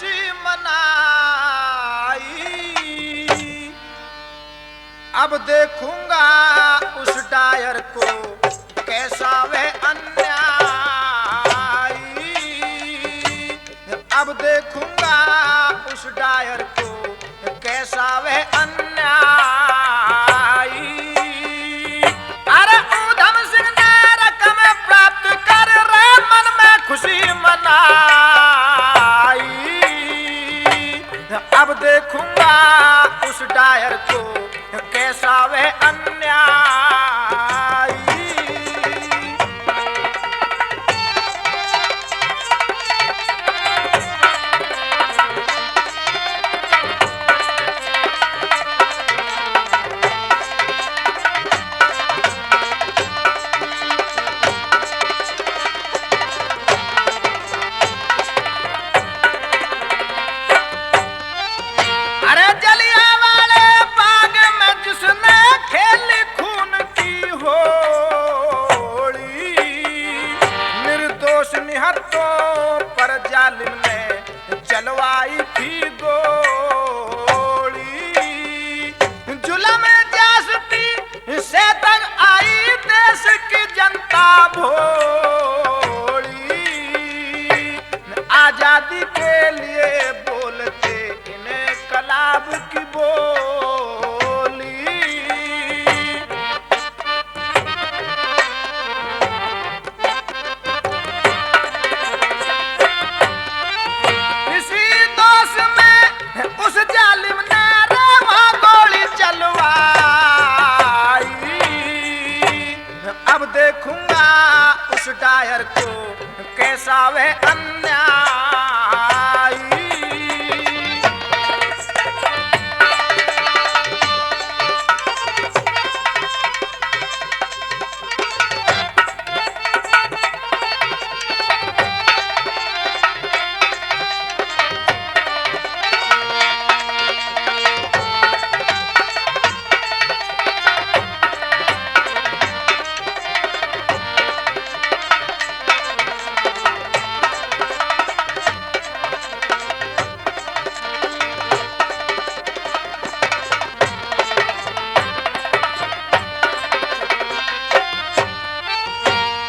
खुशी मनाई। अब देखूंगा उस डायर को कैसा वह अन्यायी। अब देखूंगा उस डायर को कैसा वह अन्यायी। अरे ऊधम सिंह ने रकम प्राप्त कर रे मन में खुशी मनाई। अब देखूंगा उस डायर को कैसा वह अन्यायी। अरे जलियांवाले बाग में जिसने खेली खून की होली, निर्दोष निहत्तों पर जालिम ने चलवाई थी गोली। जुल्म ज्यादती से तक आई देश की जनता भोली। आजादी के लिए बोलते इन्हें कलाब की बोली। इसी दोष में उस जालिम ने वहां गोली चलवाई। अब देखूंगा उस डायर को कैसा वह अन्यायी।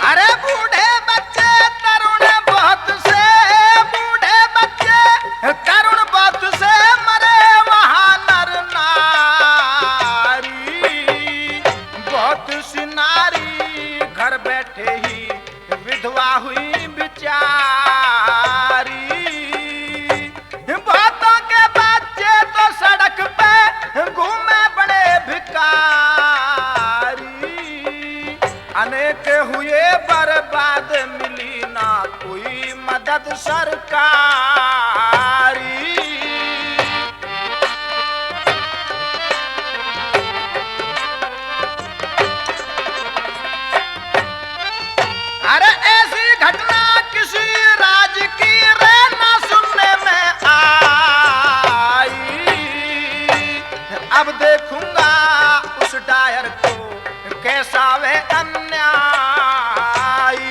अरे बूढ़े बच्चे तरुण बहुत से, बूढ़े बच्चे तरुण बहुत से मरे वहां नर नारी। बहुत सी नारी घर बैठे ही विधवा हुई बिचारी। बहुतों के बच्चे तो सड़क पे घूमे बड़े भिखारी। अनेक हुए बर्बाद मिली ना कोई मदद सरकारी। अरे ऐसी घटना किसी राज की रे ना सुनने में आई। अब देखूंगा उस डायर को कैसा वह अन्यायी।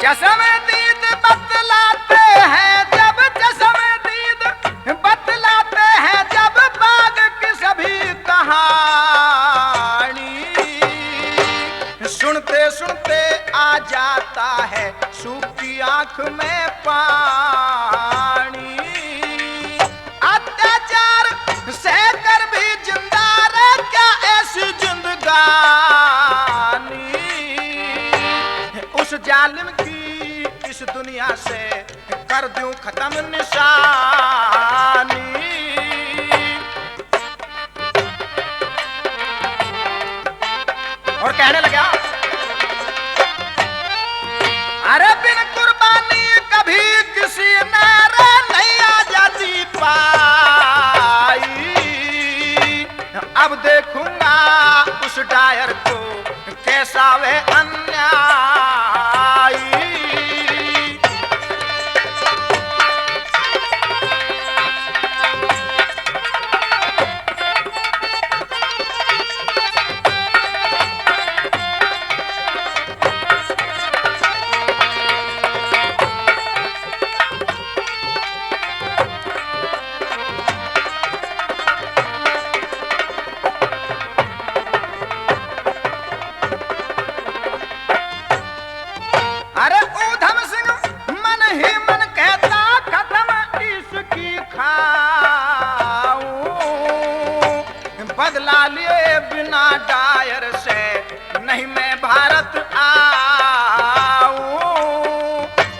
चश्मदीद बतलाते हैं जब, चश्मदीद बतलाते हैं जब बाग की सभी कहानी। सुनते सुनते आ जाता है सूखी आंख में पानी। अत्याचार सहकर भी जिंदा रह क्या ऐसी जिंदगानी। उस जालिम की इस दुनिया से कर दूं खत्म निशानी। और कहने लगा, अरे बिन कुर्बानी कभी किसी ने रे नहीं आजादी पाई। अब देखूंगा उस डायर को कैसा वे अन्याय। अरे ऊधम सिंह मन ही मन कहता खत्म इसकी खाऊं, बदला लिए बिना डायर से नहीं मैं भारत आऊं।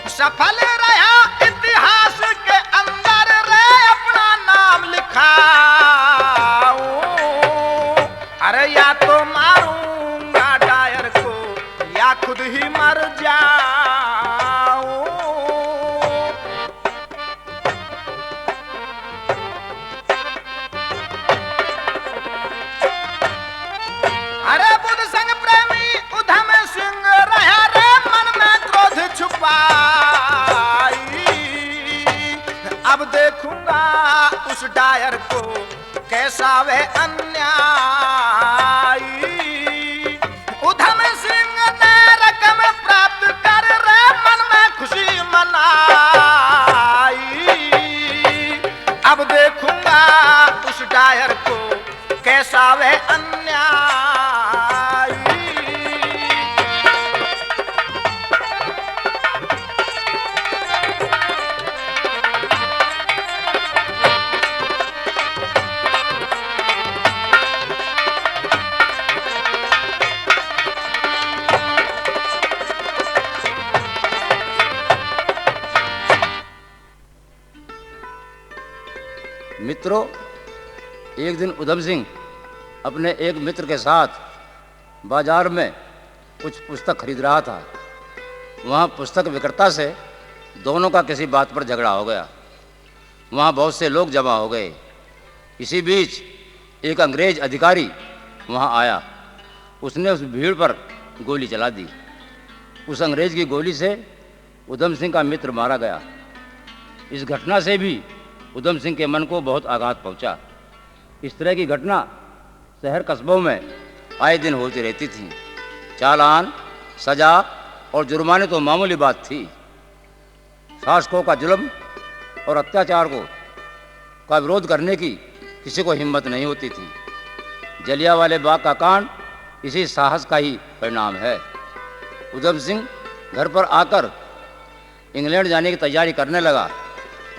सफल रहा इतिहास के अंदर रे अपना नाम लिखाऊं। अरे या तो मारूंगा डायर को या खुद ही मर जाऊं। अरे बुद्ध संग प्रेमी उधम सिंह रहा रे मन में क्रोध छुपाई। अब देखूंगा उस डायर को कैसा वे अन्यायी। उधम सिंह ने रकम प्राप्त कर रे मन में खुशी मनाई। अब देखूंगा उस डायर को कैसा वे अन्यायी। मित्रों, एक दिन उधम सिंह अपने एक मित्र के साथ बाजार में कुछ पुस्तक खरीद रहा था। वहाँ पुस्तक विक्रेता से दोनों का किसी बात पर झगड़ा हो गया। वहाँ बहुत से लोग जमा हो गए। इसी बीच एक अंग्रेज अधिकारी वहाँ आया। उसने उस भीड़ पर गोली चला दी। उस अंग्रेज की गोली से उधम सिंह का मित्र मारा गया। इस घटना से भी उधम सिंह के मन को बहुत आघात पहुंचा। इस तरह की घटना शहर कस्बों में आए दिन होती रहती थी। चालान, सजा और जुर्माने तो मामूली बात थी। शासकों का जुल्म और अत्याचार का विरोध करने की किसी को हिम्मत नहीं होती थी। जलियांवाले बाग का कांड इसी साहस का ही परिणाम है। उधम सिंह घर पर आकर इंग्लैंड जाने की तैयारी करने लगा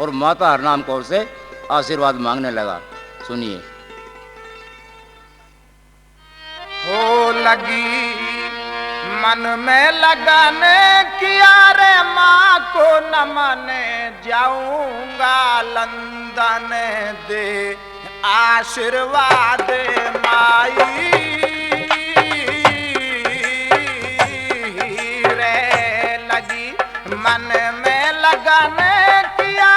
और माता हरनाम कौर से आशीर्वाद मांगने लगा। सुनिए। हो लगी मन में लगाने किया रे माँ को न माने जाऊंगा लंदन दे आशीर्वाद माई रे लगी मन में लगाने किया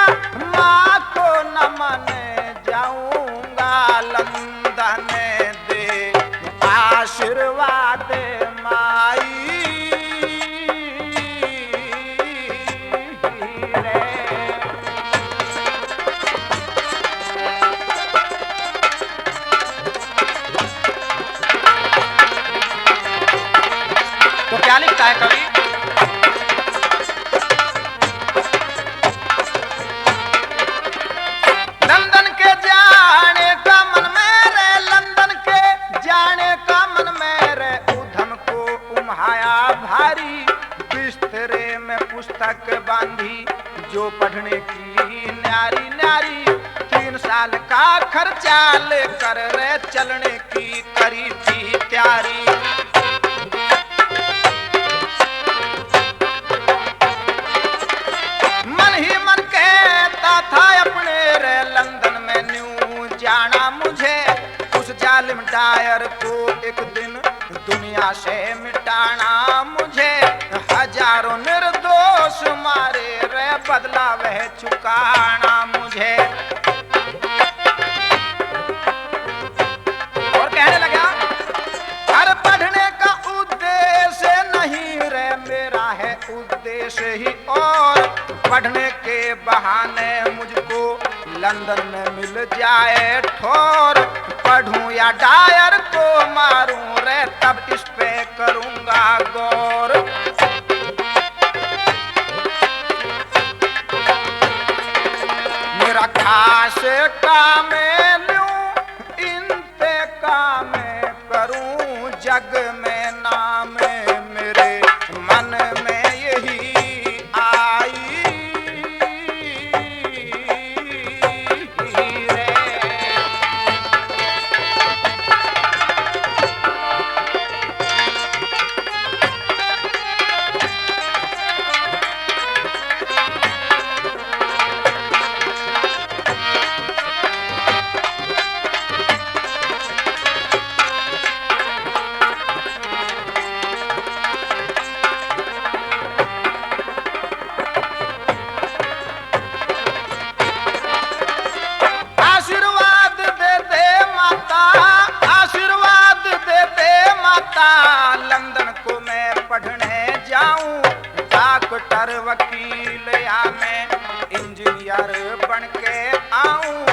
माँ को न माने जाऊंगा लंदन दे आशीर्वाद माई रे। तो क्या लिखता है कवि? लंदन के जाने का मन में रे, लंदन के जाने का मन में रे, उधम को उम्हाया भारी बिस्तरे में पुस्तक बांधी जो पढ़ने की न्यारी न्यारी 3 साल का खर्चा लेकर रे चलने की करी थी तैयारी। मन ही मन कहता था अपने रे लंदन में न्यू जाना मुझे, उस जालिम डायर को एक दिन दुनिया से मिटाना मुझे। हजारों निर्दोष मारे रे बदला वह चुकाना मुझे। और कहने लगा पढ़ने के बहाने मुझको लंदन में मिल जाए ठोर, पढ़ूं या डायर को मारूं रे तब इस पे करूंगा गौर। मेरा खास काम लूं इनते काम करूं, जग में नाम मेरे मन में यही आई रे। लंदन को मैं पढ़ने जाऊं, डॉक्टर वकील या मैं इंजीनियर बन के आऊं,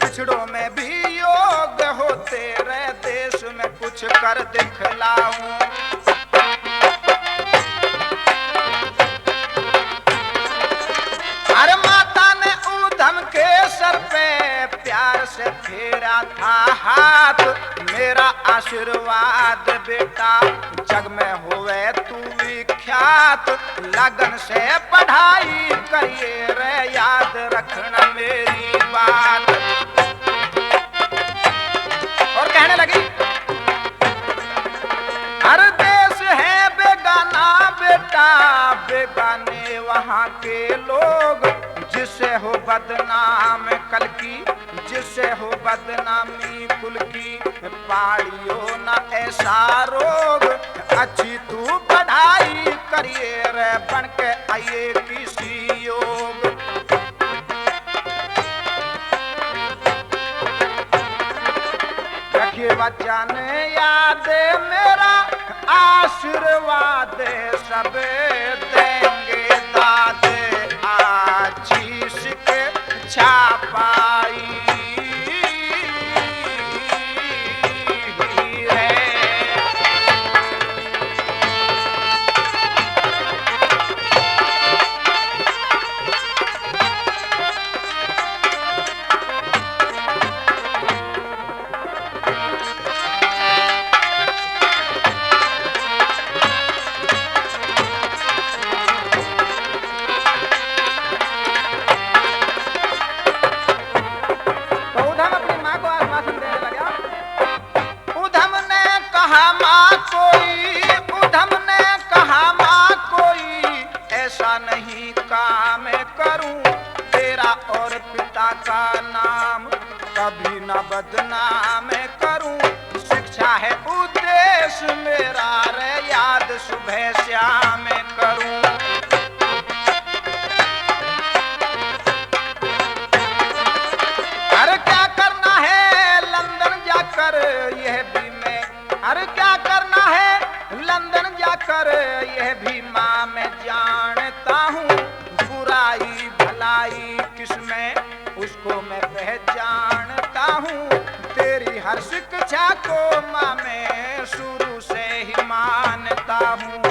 पिछड़ों में भी योग हो तेरे देश में कुछ कर दिखलाऊं। अरे माता ने ऊधम के सर पे प्यार से फेरा था हाथ, मेरा आशीर्वाद बेटा जग में होवे तू विख्यात, लगन से पढ़ाई करिए रे याद रखना मेरी बात। और कहने लगी हर देश है बेगाना बेटा, बेगाने वहाँ के लोग, जिससे हो बदनाम कल की, जिससे हो बदनामी कुल की, पाड़ियो ना ऐसा रोग, अच्छी तू पढ़ाई करिए रे बन के आइए किसी योग। रखिए वचन याद मेरा आशीर्वाद सब देंगे दादे, आशीष के छापाई नहीं काम करूं तेरा और पिता का नाम, कभी न बदनाम करूं, शिक्षा है उद्देश्य मेरा रे याद सुबह शाम करूं। अरे क्या करना है लंदन जाकर यह भी मैं, अरे क्या करना है लंदन जाकर यह भी माँ मैं जानता हूँ, बुराई भलाई किसमें उसको मैं पहचानता हूँ, तेरी हर शिक्षा को माँ मैं शुरू से ही मानता हूँ।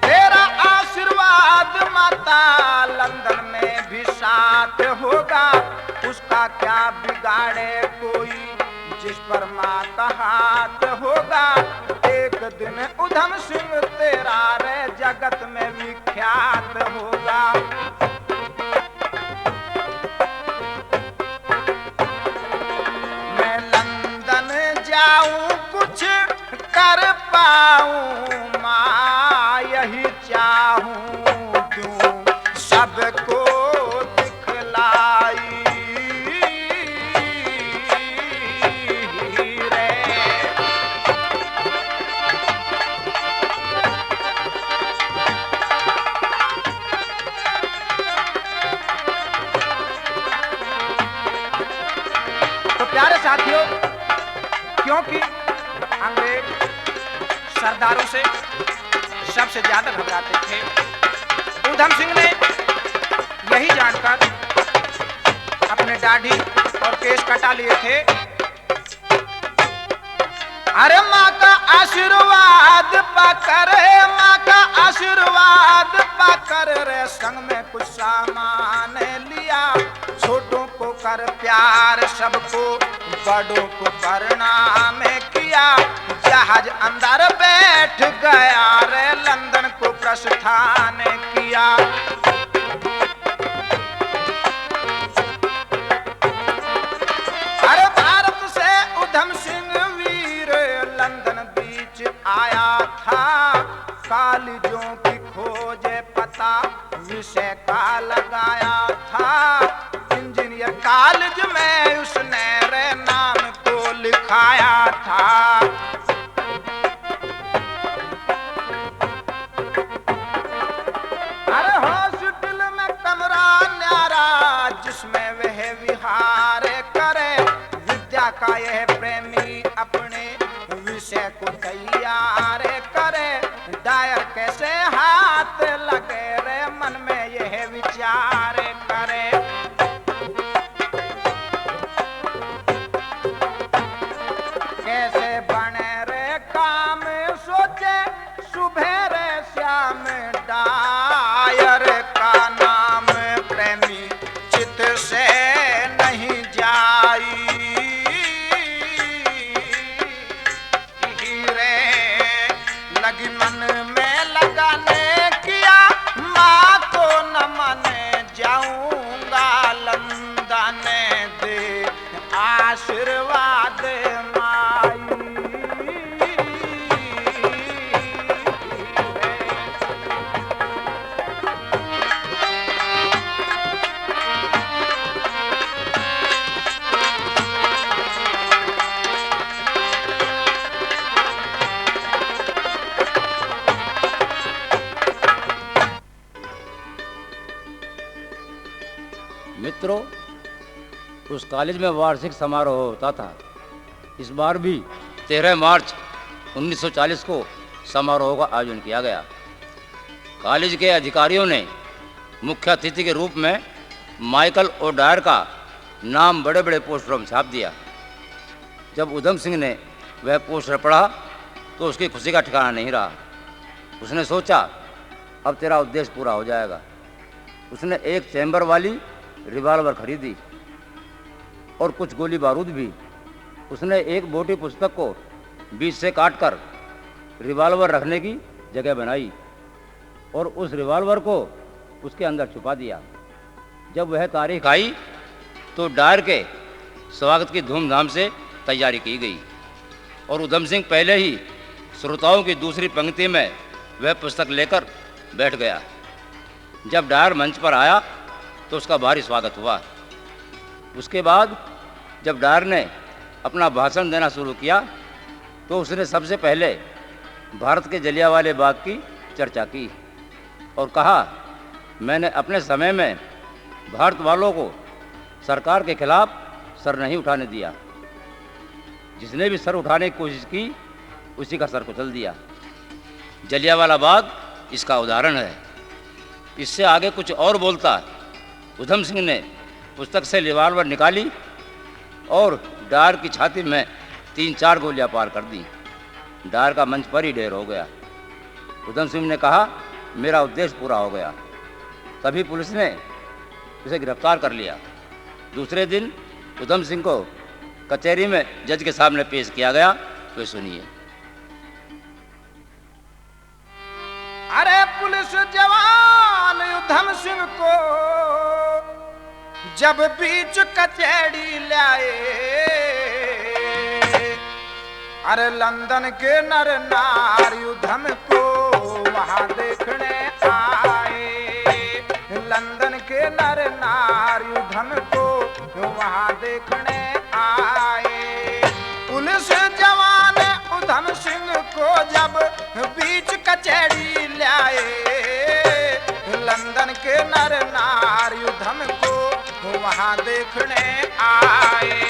तेरा आशीर्वाद माता लंदन में भी साथ होगा, उसका क्या बिगाड़े कोई जिस पर माँ का हाथ होगा, एक दिन उधम सिंह तेरा रे जगत में विख्यात होगा। मैं लंदन जाऊं कुछ कर पाऊं माँ यही चाहूं, दूं सबको दिखलाई प्यारे साथियों, क्योंकि अंग्रेज सरदारों से सबसे ज्यादा घबराते थे। ऊधम सिंह ने यही जानकर अपने दाढ़ी और केश कटा लिए थे। अरे माँ का आशीर्वाद पाकर, माँ का आशीर्वाद पाकर रे संग में कुछ सामान लिया। छोटों को कर प्यार, सबको बड़ों को प्रणाम किया। जहाज अंदर बैठ गया रे लंदन को प्रस्थान किया। अरे भारत से ऊधम सिंह वीर लंदन बीच आया था। कॉलेजों की खोज पता विषय का लगाया था। इंजीनियर कॉलेज में उसने रे नाम को लिखाया था। अरे हॉस्पिटल में कमरा न्यारा जिसमें वह विहार करे। विद्या का यह प्रेमी अपने विषय को तैयार करे। डायर कैसे हाथ लगे रे मन में यह विचार करे। कैसे बने रे काम सोचे सुबह रे श्याम। डायर का नाम प्रेमी चित से नहीं जाई। हीरे लगी मन में लगाने किया। माँ को न माने जाऊंगा लंदन दे आशीर्वाद माई। मित्रों, उस कॉलेज में वार्षिक समारोह होता था। इस बार भी 13 मार्च 1940 को समारोह का आयोजन किया गया। कॉलेज के अधिकारियों ने मुख्य अतिथि के रूप में माइकल ओडायर का नाम बड़े बड़े पोस्टरों में छाप दिया। जब ऊधम सिंह ने वह पोस्टर पढ़ा तो उसकी खुशी का ठिकाना नहीं रहा। उसने सोचा अब तेरा उद्देश्य पूरा हो जाएगा। उसने एक चैम्बर वाली रिवाल्वर खरीदी और कुछ गोली बारूद भी। उसने एक मोटी पुस्तक को बीच से काटकर रिवाल्वर रखने की जगह बनाई और उस रिवाल्वर को उसके अंदर छुपा दिया। जब वह तारीख आई तो डायर के स्वागत की धूमधाम से तैयारी की गई और ऊधम सिंह पहले ही श्रोताओं की दूसरी पंक्ति में वह पुस्तक लेकर बैठ गया। जब डायर मंच पर आया तो उसका भारी स्वागत हुआ। उसके बाद जब डायर ने अपना भाषण देना शुरू किया तो उसने सबसे पहले भारत के जलियांवाले बाग की चर्चा की और कहा, मैंने अपने समय में भारत वालों को सरकार के खिलाफ सर नहीं उठाने दिया। जिसने भी सर उठाने की कोशिश की उसी का सर कुचल दिया। जलियांवाला बाग इसका उदाहरण है। इससे आगे कुछ और बोलता ऊधम सिंह ने पुस्तक से रिवाल्वर निकाली और डायर की छाती में 3-4 गोलियां पार कर दी। डायर का मंच पर ही ढेर हो गया। ऊधम सिंह ने कहा, मेरा उद्देश्य पूरा हो गया। तभी पुलिस ने उसे गिरफ्तार कर लिया। दूसरे दिन ऊधम सिंह को कचहरी में जज के सामने पेश किया गया। तो सुनिए। अरे पुलिस जवान ऊधम सिंह को जब बीच कचहरी लाए। अरे लंदन के नर नारी ऊधम को वहां देखने आए। लंदन के नर नारी ऊधम को वहां देखने आए। पुलिस जवान ऊधम सिंह को जब बीच कचहरी लाए। लंदन के नर नारी ऊधम को वहां देखने आए।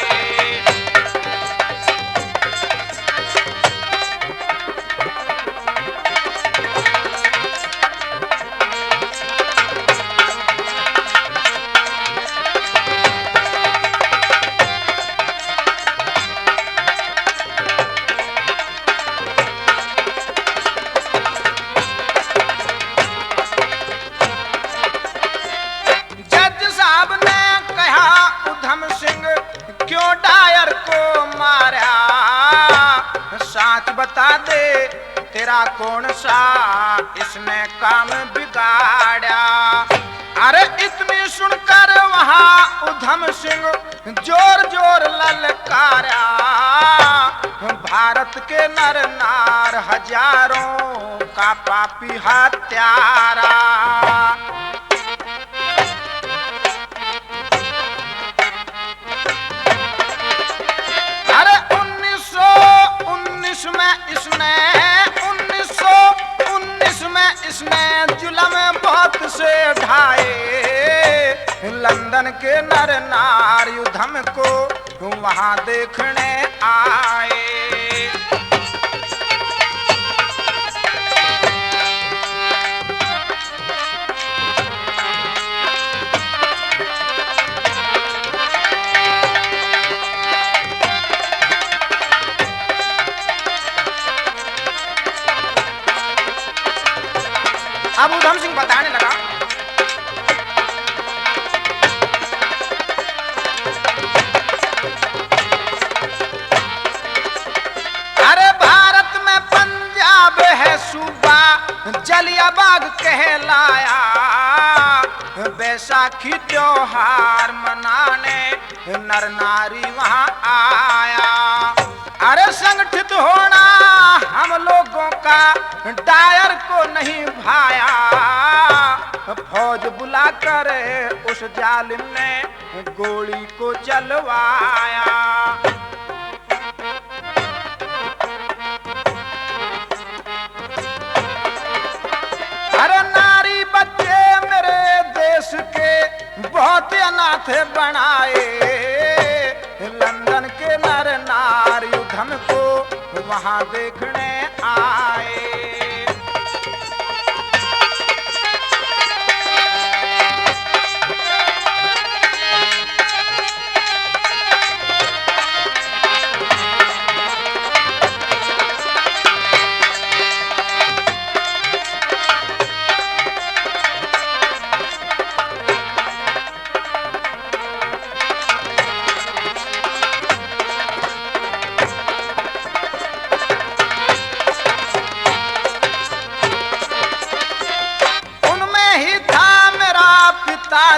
तेरा कौन सा इसने काम बिगाड़ा। अरे इतनी सुनकर वहां उधम सिंह जोर जोर ललकारा। भारत के नर नार हजारों का पापी हत्यारा। अरे 1919 में इसने जुल्म बहुत से ढाए। लंदन के नर नार युद्धम को वहां देखने आए। अब उधम सिंह बताने लगा, अरे भारत में पंजाब है सूबा जलियाबाग कहलाया। बैसाखी त्योहार मनाने नर नारी वहां आया। अरे संगठित होना हम लोगों का डायर को नहीं भाया। फौज बुलाकर उस जालिम ने गोली को चलवाया। अरे नारी बच्चे मेरे देश के बहुत अनाथ बनाए। लंदन के नर नार युद्धम को वहां देखने आए।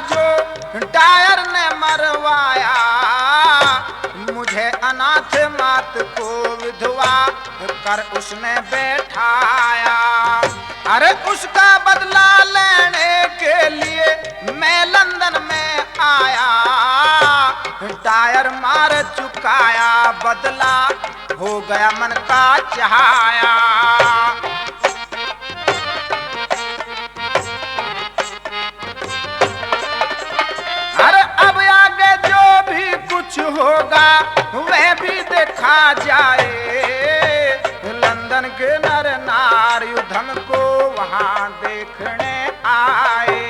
जो डायर ने मरवाया। मुझे अनाथ मात को विधवा कर उसने बैठाया। अरे उसका बदला लेने के लिए मैं लंदन में आया। डायर मार चुकाया, बदला हो गया मन का चाहाया। होगा वह भी देखा जाए। लंदन के नर नार युद्धम को वहां देखने आए।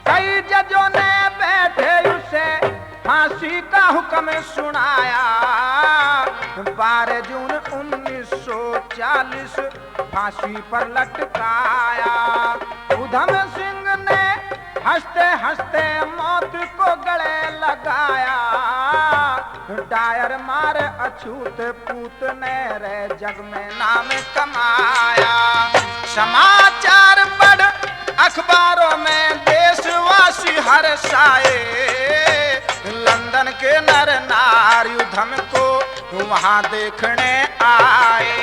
कई जजों ने बैठे उसे फांसी का हुक्म सुनाया। 12 जून 1940 फांसी पर लटकाया। उधम सिंह ने हंसते हंसते मौत को गले लगाया। डायर मार अछूत पूत ने रे जग में नाम कमाया। समाचार पढ़ अखबारों में देशवासी हर्षाए। लंदन के नर नार युद्धम को वहां देखने आए।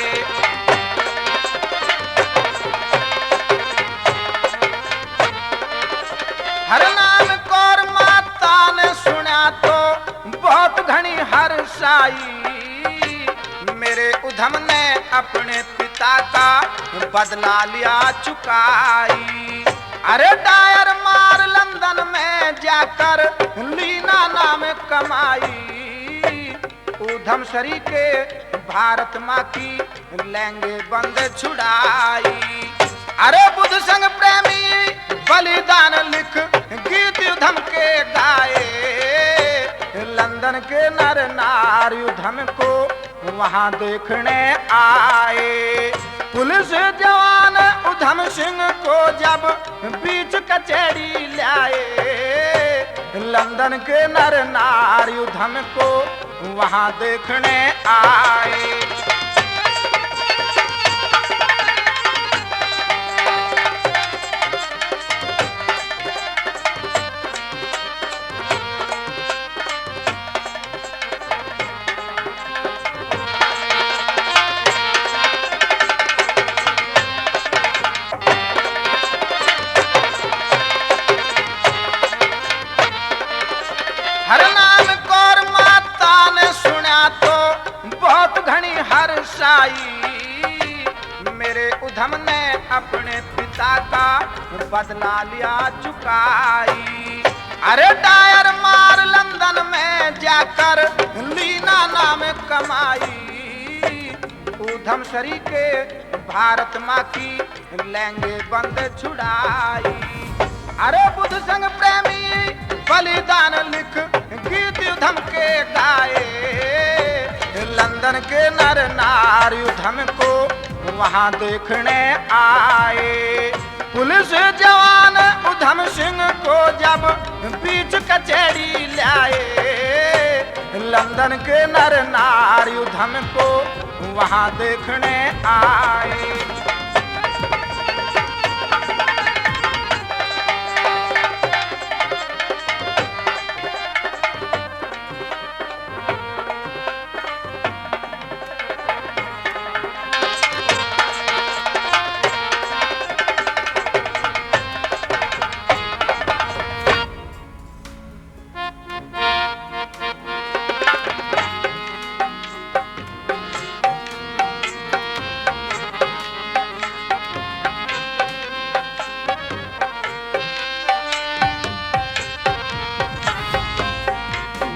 हरनाम कौर माता ने सुना तो बहुत घनी हर्षाई। मेरे उधम ने अपने पिता का बदला लिया चुकाई। अरे डायर मार लंदन में जाकर लीना नाम कमाई। उधम सरी के भारत माँ की लैंगे बंद छुड़ाई। अरे बुद्ध संग प्रेमी बलिदान लिख गीत उधम के गाए। लंदन के नर नार उधम को वहां देखने आए। पुलिस जवान उधम सिंह को जब बीच कचहरी लाए, लंदन के नर नारी उधम को वहां देखने आए। हर नाम कौर माता ने सुना तो बहुत घनी हर्षाई, मेरे उधम ने अपने पिता का बदला लिया चुकाई। अरे डायर मार लंदन में जाकर लीना नाम कमाई, उधम सरी के भारत माँ की लहंगे बंद छुड़ाई। अरे बुद्ध संग प्रेमी बलिदान लिख गीत उधम के गाए, लंदन के नर नारी उधम को वहां देखने आए। पुलिस जवान उधम सिंह को जब बीच कचहरी लाए, लंदन के नर नारी उधम को वहां देखने आए।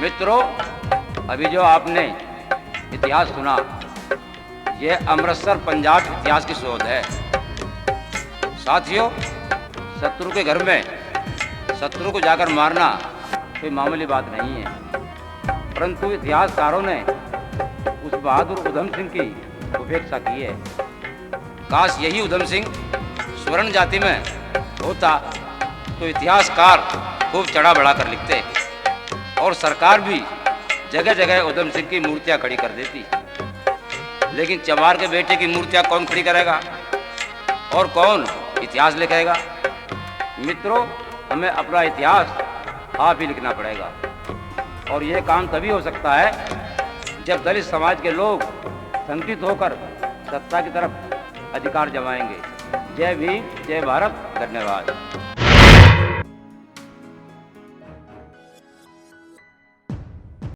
मित्रों, अभी जो आपने इतिहास सुना, यह अमृतसर पंजाब इतिहास की शोध है। साथियों, शत्रु के घर में शत्रु को जाकर मारना कोई मामूली बात नहीं है, परंतु इतिहासकारों ने उस बहादुर उधम सिंह की उपेक्षा की है। काश यही उधम सिंह स्वर्ण जाति में होता तो इतिहासकार खूब चढ़ा बढ़ा कर लिखते और सरकार भी जगह जगह उधम सिंह की मूर्तियां खड़ी कर देती। लेकिन चमार के बेटे की मूर्तियां कौन खड़ी करेगा और कौन इतिहास लिखेगा? मित्रों, हमें अपना इतिहास आप ही लिखना पड़ेगा, और यह काम तभी हो सकता है जब दलित समाज के लोग संगठित होकर सत्ता की तरफ अधिकार जमाएंगे। जय भीम, जय भारत, धन्यवाद।